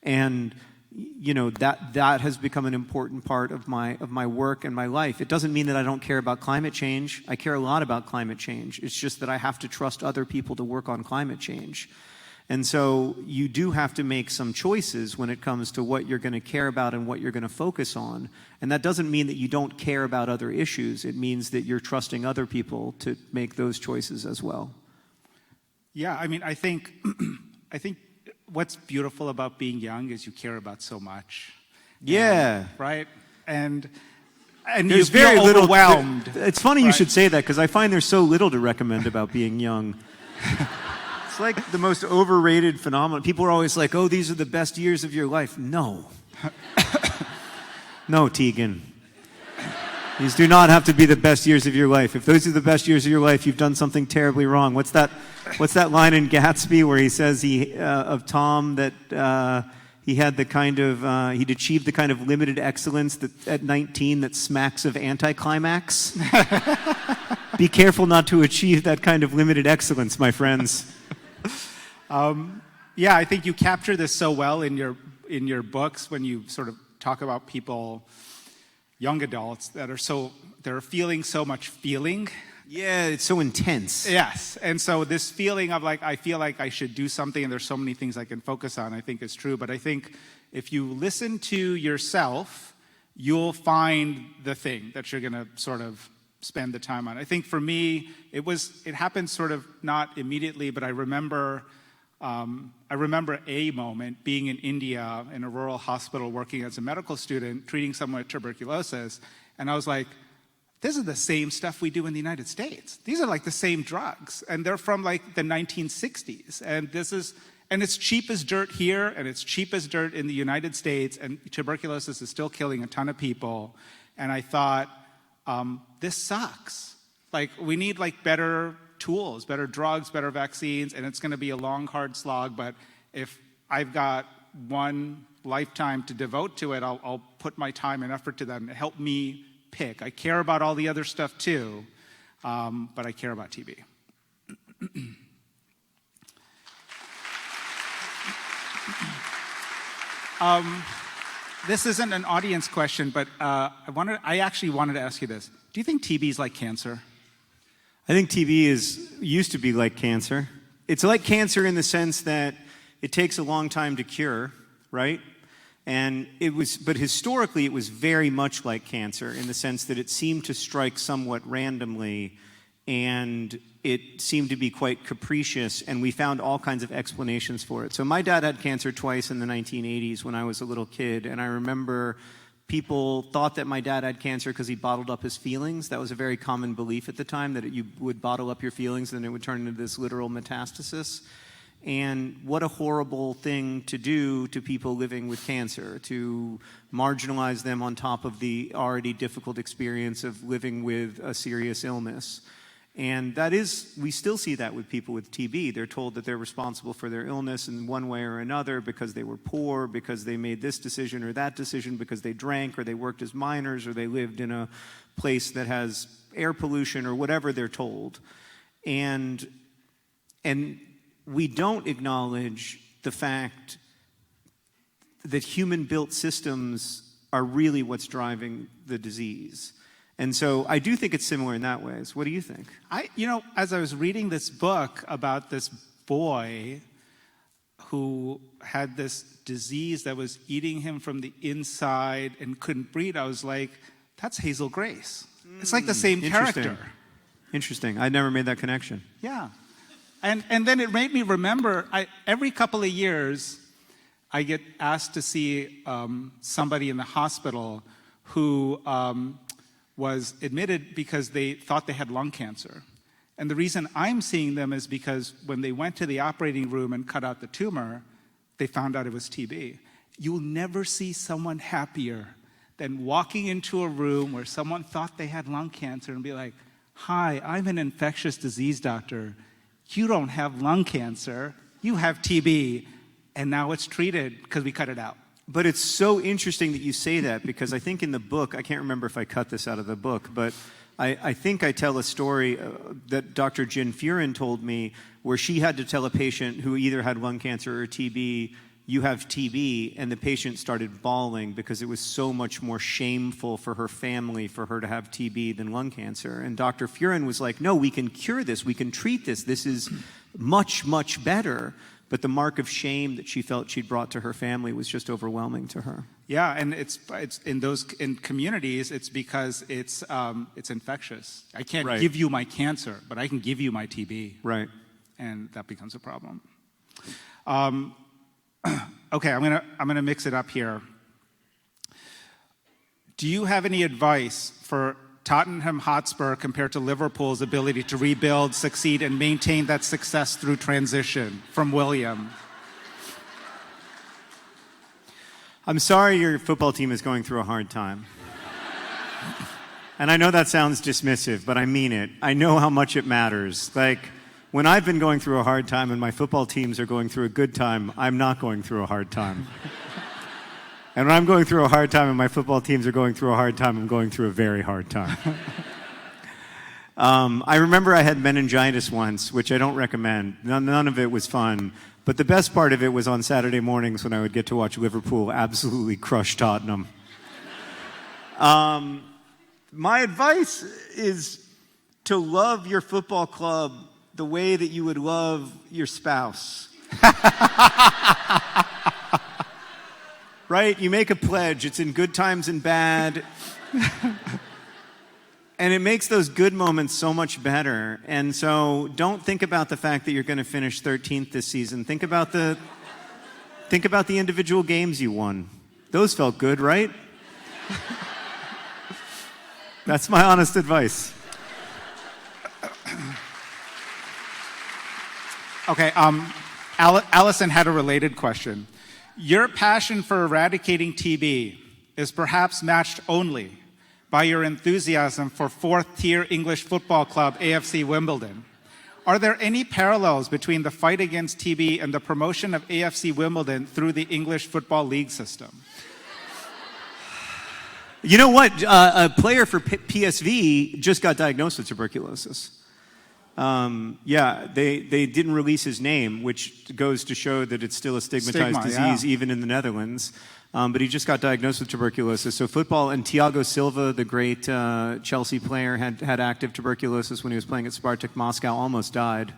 And that has become an important part of my work and my life. It doesn't mean that I don't care about climate change. I care a lot about climate change. It's just that I have to trust other people to work on climate change. And so you do have to make some choices when it comes to what you're going to care about and what you're going to focus on. And that doesn't mean that you don't care about other issues. It means that you're trusting other people to make those choices as well. Yeah, I mean, I think what's beautiful about being young is you care about so much. Yeah. Right? And there's you feel very little overwhelmed. It's funny you should say that, because I find there's so little to recommend about being young. It's like the most overrated phenomenon. People are always like, oh, these are the best years of your life. No. No, Tegan. These do not have to be the best years of your life. If those are the best years of your life, you've done something terribly wrong. What's that line in Gatsby where he says of Tom that he had he'd achieved the kind of limited excellence that at 19 that smacks of anticlimax? Be careful not to achieve that kind of limited excellence, my friends. Yeah, I think you capture this so well in your books when you sort of talk about people, young adults, that they're feeling so much feeling. Yeah, it's so intense. Yes, and so this feeling of I feel like I should do something and there's so many things I can focus on, I think is true. But I think if you listen to yourself, you'll find the thing that you're going to sort of spend the time on. I think for me, it happened sort of not immediately, but I remember a moment being in India in a rural hospital working as a medical student, treating someone with tuberculosis, and I was like, this is the same stuff we do in the United States. These are like the same drugs, and they're from like the 1960s, and it's cheap as dirt here, and it's cheap as dirt in the United States, and tuberculosis is still killing a ton of people, and I thought, this sucks. Like, we need better tools, better drugs, better vaccines, and it's going to be a long, hard slog, but if I've got one lifetime to devote to it, I'll put my time and effort to that and help me pick. I care about all the other stuff too, but I care about TB. This isn't an audience question, but I actually wanted to ask you this. Do you think TB is like cancer? I think TB used to be like cancer. It's like cancer in the sense that it takes a long time to cure, right? But historically it was very much like cancer in the sense that it seemed to strike somewhat randomly, and it seemed to be quite capricious, and we found all kinds of explanations for it. So my dad had cancer twice in the 1980s when I was a little kid, and I remember people thought that my dad had cancer because he bottled up his feelings. That was a very common belief at the time, that you would bottle up your feelings and it would turn into this literal metastasis. And what a horrible thing to do to people living with cancer, to marginalize them on top of the already difficult experience of living with a serious illness. And we still see that with people with TB. They're told that they're responsible for their illness in one way or another because they were poor, because they made this decision or that decision, because they drank or they worked as miners or they lived in a place that has air pollution or whatever they're told. And we don't acknowledge the fact that human-built systems are really what's driving the disease. And so I do think it's similar in that way. So what do you think? As I was reading this book about this boy who had this disease that was eating him from the inside and couldn't breathe, I was like, that's Hazel Grace. It's like the same character. Interesting. I never made that connection. Yeah. And then it made me remember, every couple of years, I get asked to see somebody in the hospital who was admitted because they thought they had lung cancer. And the reason I'm seeing them is because when they went to the operating room and cut out the tumor, they found out it was TB. You'll never see someone happier than walking into a room where someone thought they had lung cancer and be like, hi, I'm an infectious disease doctor. You don't have lung cancer, you have TB, and now it's treated because we cut it out. But it's so interesting that you say that, because I think in the book, I can't remember if I cut this out of the book, but I think I tell a story that Dr. Jen Furin told me, where she had to tell a patient who either had lung cancer or TB, you have TB, and the patient started bawling because it was so much more shameful for her family for her to have TB than lung cancer. And Dr. Furin was like, no, we can cure this, we can treat this, this is much, much better. But the mark of shame that she felt she'd brought to her family was just overwhelming to her. Yeah, and it's in communities, it's because it's infectious. I can't give you my cancer, but I can give you my TB. Right. And that becomes a problem. Okay, I'm gonna mix it up here. Do you have any advice for Tottenham Hotspur compared to Liverpool's ability to rebuild, succeed, and maintain that success through transition? From William. I'm sorry your football team is going through a hard time. And I know that sounds dismissive, but I mean it. I know how much it matters. Like, when I've been going through a hard time and my football teams are going through a good time, I'm not going through a hard time. And when I'm going through a hard time and my football teams are going through a hard time, I'm going through a very hard time. I remember I had meningitis once, which I don't recommend. None of it was fun. But the best part of it was on Saturday mornings when I would get to watch Liverpool absolutely crush Tottenham. My advice is to love your football club the way that you would love your spouse. Right? You make a pledge. It's in good times and bad. And it makes those good moments so much better. And so don't think about the fact that you're going to finish 13th this season. Think about the individual games you won. Those felt good, right? That's my honest advice. Okay, Allison had a related question. Your passion for eradicating TB is perhaps matched only by your enthusiasm for fourth-tier English football club AFC Wimbledon. Are there any parallels between the fight against TB and the promotion of AFC Wimbledon through the English Football League system? You know what? A player for PSV just got diagnosed with tuberculosis. They didn't release his name, which goes to show that it's still a stigmatized disease, even in the Netherlands. But he just got diagnosed with tuberculosis. So football, and Thiago Silva, the great Chelsea player, had active tuberculosis when he was playing at Spartak Moscow, almost died,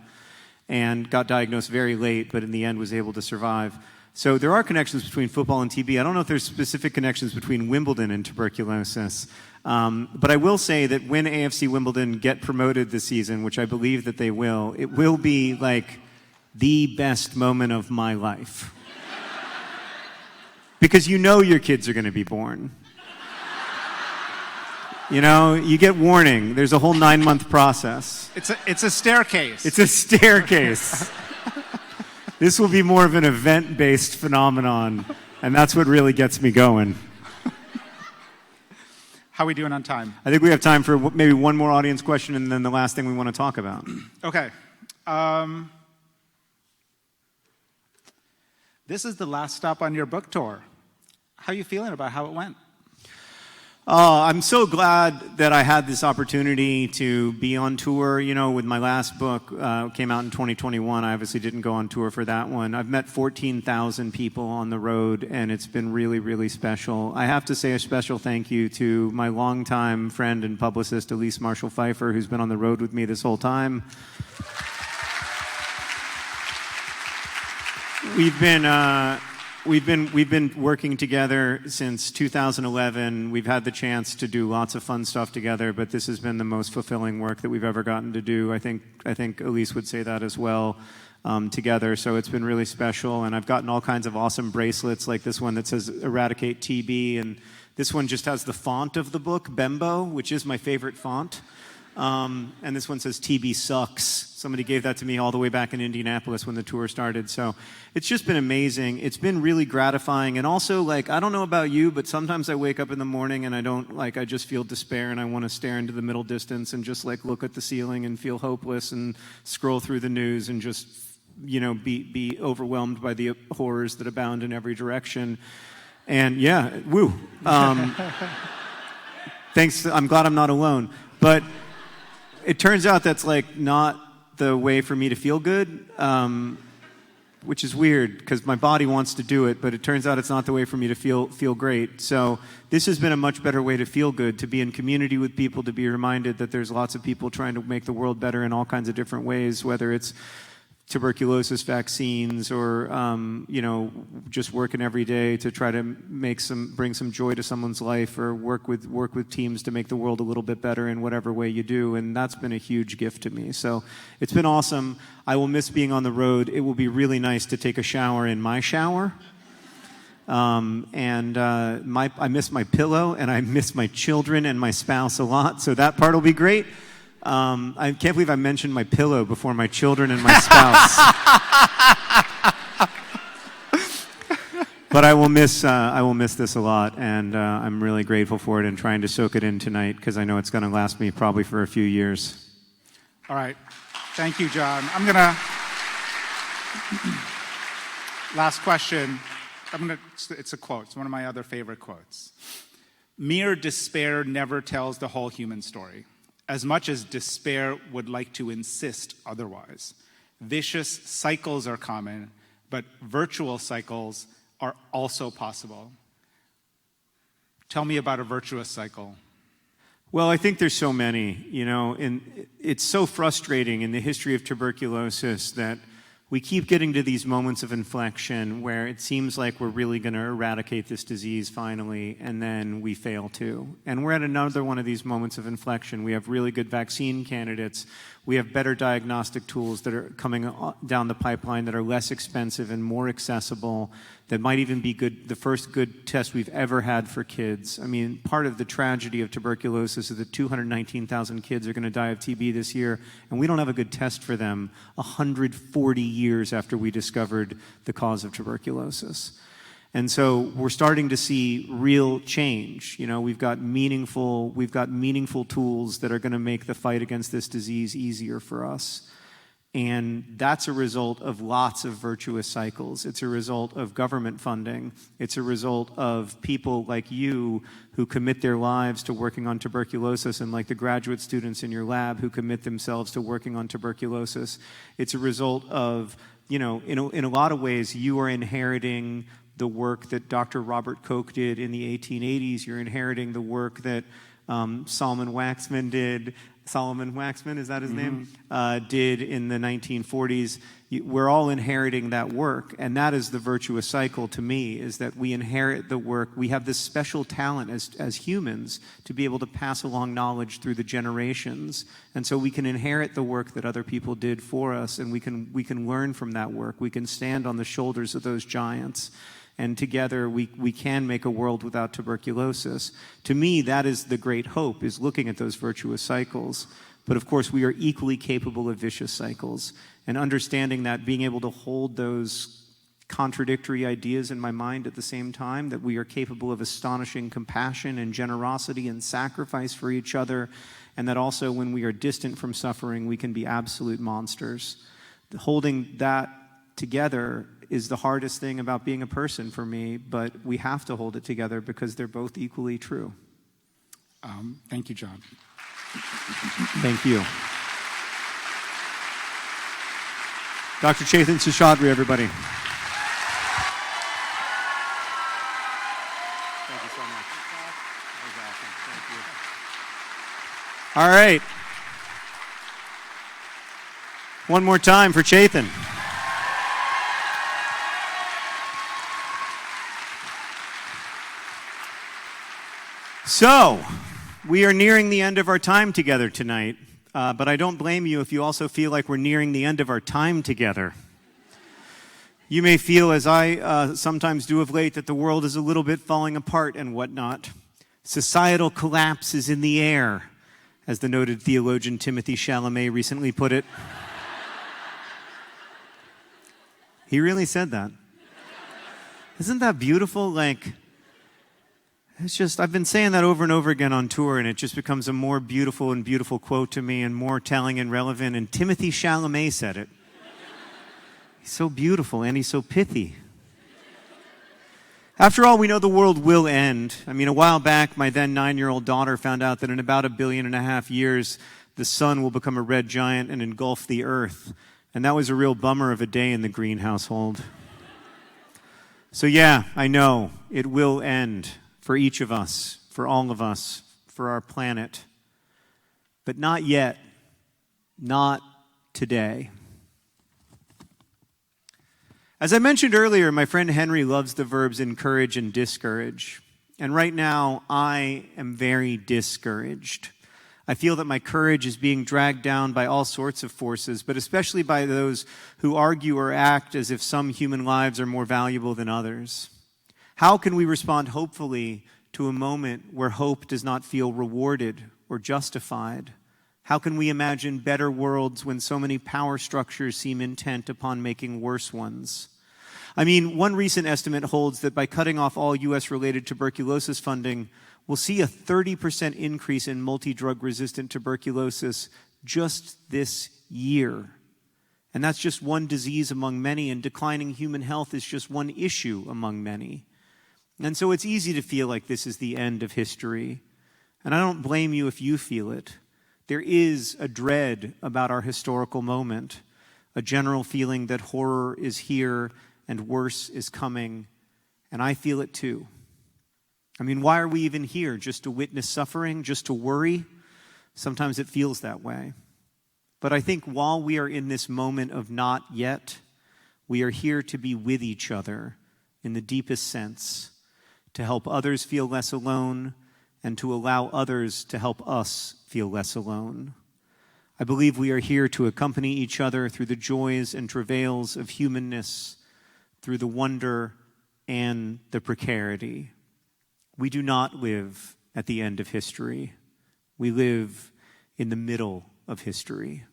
and got diagnosed very late, but in the end was able to survive. So there are connections between football and TB. I don't know if there's specific connections between Wimbledon and tuberculosis. But I will say that when AFC Wimbledon get promoted this season, which I believe that they will, it will be like the best moment of my life. Because you know your kids are going to be born. You know, you get warning. There's a whole 9-month process. It's a staircase. It's a staircase. This will be more of an event-based phenomenon, and that's what really gets me going. How are we doing on time? I think we have time for maybe one more audience question and then the last thing we want to talk about. Okay. This is the last stop on your book tour. How are you feeling about how it went? I'm so glad that I had this opportunity to be on tour. You know, with my last book, came out in 2021. I obviously didn't go on tour for that one. I've met 14,000 people on the road, and it's been really, really special. I have to say a special thank you to my longtime friend and publicist, Elise Marshall Pfeiffer, who's been on the road with me this whole time. We've been working together since 2011. We've had the chance to do lots of fun stuff together, but this has been the most fulfilling work that we've ever gotten to do. I think Elise would say that as well, together. So it's been really special, and I've gotten all kinds of awesome bracelets, like this one that says "Eradicate TB," and this one just has the font of the book, Bembo, which is my favorite font. And this one says "TB sucks." Somebody gave that to me all the way back in Indianapolis when the tour started. So it's just been amazing. It's been really gratifying. And also, like, I don't know about you, but sometimes I wake up in the morning and I just feel despair and I want to stare into the middle distance and just like look at the ceiling and feel hopeless and scroll through the news and just, you know, be overwhelmed by the horrors that abound in every direction. And yeah, woo. Thanks. I'm glad I'm not alone. But it turns out that's like not the way for me to feel good, which is weird because my body wants to do it, but it turns out it's not the way for me to feel great. So this has been a much better way to feel good, to be in community with people, to be reminded that there's lots of people trying to make the world better in all kinds of different ways, whether it's tuberculosis vaccines or, you know, just working every day to try to bring some joy to someone's life, or work with teams to make the world a little bit better in whatever way you do. And that's been a huge gift to me. So it's been awesome. I will miss being on the road. It will be really nice to take a shower in my shower. I miss my pillow, and I miss my children and my spouse a lot. So that part will be great. I can't believe I mentioned my pillow before my children and my spouse. But I will miss this a lot, and I'm really grateful for it and trying to soak it in tonight because I know it's going to last me probably for a few years. All right. Thank you, John. I'm going to... Last question. It's a quote. It's one of my other favorite quotes. Mere despair never tells the whole human story, as much as despair would like to insist otherwise. Vicious cycles are common, but virtual cycles are also possible. Tell me about a virtuous cycle. Well, I think there's so many, you know, and it's so frustrating in the history of tuberculosis that we keep getting to these moments of inflection where it seems like we're really going to eradicate this disease finally, and then we fail to. And we're at another one of these moments of inflection. We have really good vaccine candidates. We have better diagnostic tools that are coming down the pipeline that are less expensive and more accessible, that might even be the first good test we've ever had for kids. I mean, part of the tragedy of tuberculosis is that 219,000 kids are going to die of TB this year, and we don't have a good test for them 140 years after we discovered the cause of tuberculosis. And so we're starting to see real change. You know, we've got meaningful tools that are going to make the fight against this disease easier for us. And that's a result of lots of virtuous cycles. It's a result of government funding. It's a result of people like you who commit their lives to working on tuberculosis, and like the graduate students in your lab who commit themselves to working on tuberculosis. It's a result of, in a lot of ways, you are inheriting the work that Dr. Robert Koch did in the 1880s. You're inheriting the work that Solomon Waxman did. Solomon Waxman, is that his name? Did in the 1940s. We're all inheriting that work, and that is the virtuous cycle to me, is that we inherit the work. We have this special talent as humans to be able to pass along knowledge through the generations, and so we can inherit the work that other people did for us, and we can learn from that work. We can stand on the shoulders of those giants. And together we can make a world without tuberculosis. To me, that is the great hope, is looking at those virtuous cycles. But of course, we are equally capable of vicious cycles. And understanding that, being able to hold those contradictory ideas in my mind at the same time, that we are capable of astonishing compassion and generosity and sacrifice for each other, and that also when we are distant from suffering, we can be absolute monsters. Holding that together is the hardest thing about being a person for me, but we have to hold it together because they're both equally true. Thank you, John. Thank you. Dr. Chetan Seshadri, everybody. Thank you so much. That was awesome. Thank you. All right. One more time for Chetan. So, we are nearing the end of our time together tonight, but I don't blame you if you also feel like we're nearing the end of our time together. You may feel, as I sometimes do of late, that the world is a little bit falling apart and whatnot. Societal collapse is in the air, as the noted theologian Timothée Chalamet recently put it. He really said that. Isn't that beautiful? It's just, I've been saying that over and over again on tour, and it just becomes a more beautiful and beautiful quote to me, and more telling and relevant, and Timothée Chalamet said it. He's so beautiful, and he's so pithy. After all, we know the world will end. I mean, a while back, my then 9-year-old daughter found out that in about 1.5 billion years, the sun will become a red giant and engulf the earth. And that was a real bummer of a day in the Green household. So yeah, I know, it will end. For each of us, for all of us, for our planet. But not yet. Not today. As I mentioned earlier, my friend Henry loves the verbs encourage and discourage. And right now, I am very discouraged. I feel that my courage is being dragged down by all sorts of forces, but especially by those who argue or act as if some human lives are more valuable than others. How can we respond hopefully to a moment where hope does not feel rewarded or justified? How can we imagine better worlds when so many power structures seem intent upon making worse ones? I mean, one recent estimate holds that by cutting off all U.S.-related tuberculosis funding, we'll see a 30% increase in multi-drug-resistant tuberculosis just this year. And that's just one disease among many, and declining human health is just one issue among many. And so it's easy to feel like this is the end of history. And I don't blame you if you feel it. There is a dread about our historical moment, a general feeling that horror is here and worse is coming, and I feel it too. I mean, why are we even here? Just to witness suffering? Just to worry? Sometimes it feels that way. But I think while we are in this moment of not yet, we are here to be with each other in the deepest sense, to help others feel less alone, and to allow others to help us feel less alone. I believe we are here to accompany each other through the joys and travails of humanness, through the wonder and the precarity. We do not live at the end of history. We live in the middle of history.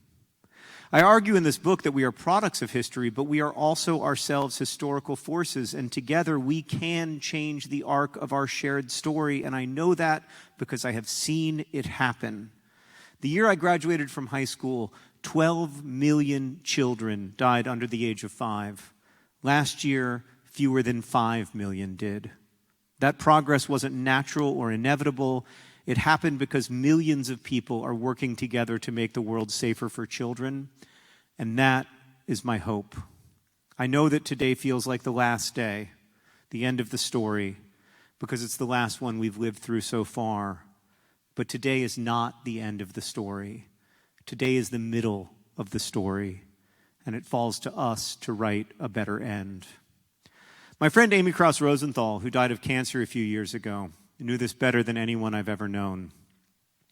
I argue in this book that we are products of history, but we are also ourselves historical forces, and together we can change the arc of our shared story, and I know that because I have seen it happen. The year I graduated from high school, 12 million children died under the age of 5. Last year, fewer than 5 million did. That progress wasn't natural or inevitable. It happened because millions of people are working together to make the world safer for children, and that is my hope. I know that today feels like the last day, the end of the story, because it's the last one we've lived through so far. But today is not the end of the story. Today is the middle of the story, and it falls to us to write a better end. My friend Amy Cross Rosenthal, who died of cancer a few years ago, knew this better than anyone I've ever known.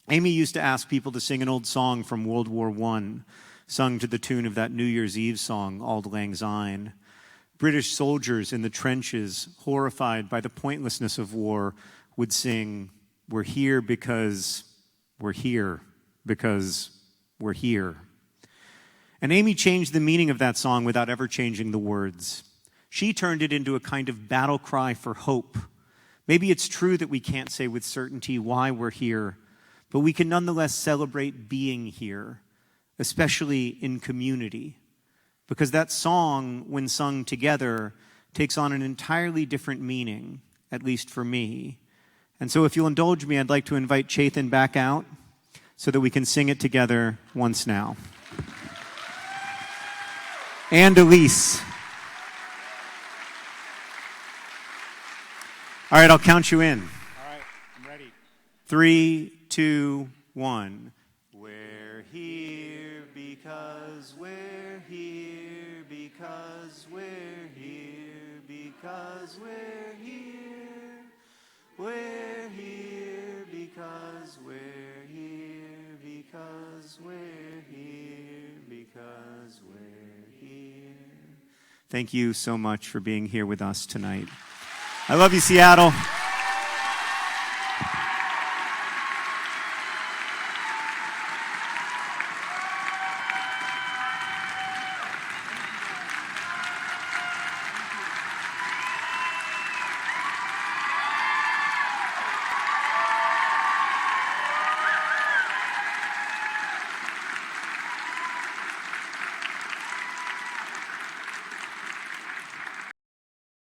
Amy used to ask people to sing an old song from World War I, sung to the tune of that New Year's Eve song, Auld Lang Syne. British soldiers in the trenches, horrified by the pointlessness of war, would sing, "We're here because we're here, because we're here." And Amy changed the meaning of that song without ever changing the words. She turned it into a kind of battle cry for hope. Maybe it's true that we can't say with certainty why we're here, but we can nonetheless celebrate being here, especially in community. Because that song, when sung together, takes on an entirely different meaning, at least for me. And so if you'll indulge me, I'd like to invite Chethan back out so that we can sing it together once now. And Elise. All right, I'll count you in. All right, I'm ready. 3, 2, 1. We're here because we're here, because we're here, because we're here. We're here because we're here, because we're here, because we're here. Thank you so much for being here with us tonight. I love you, Seattle.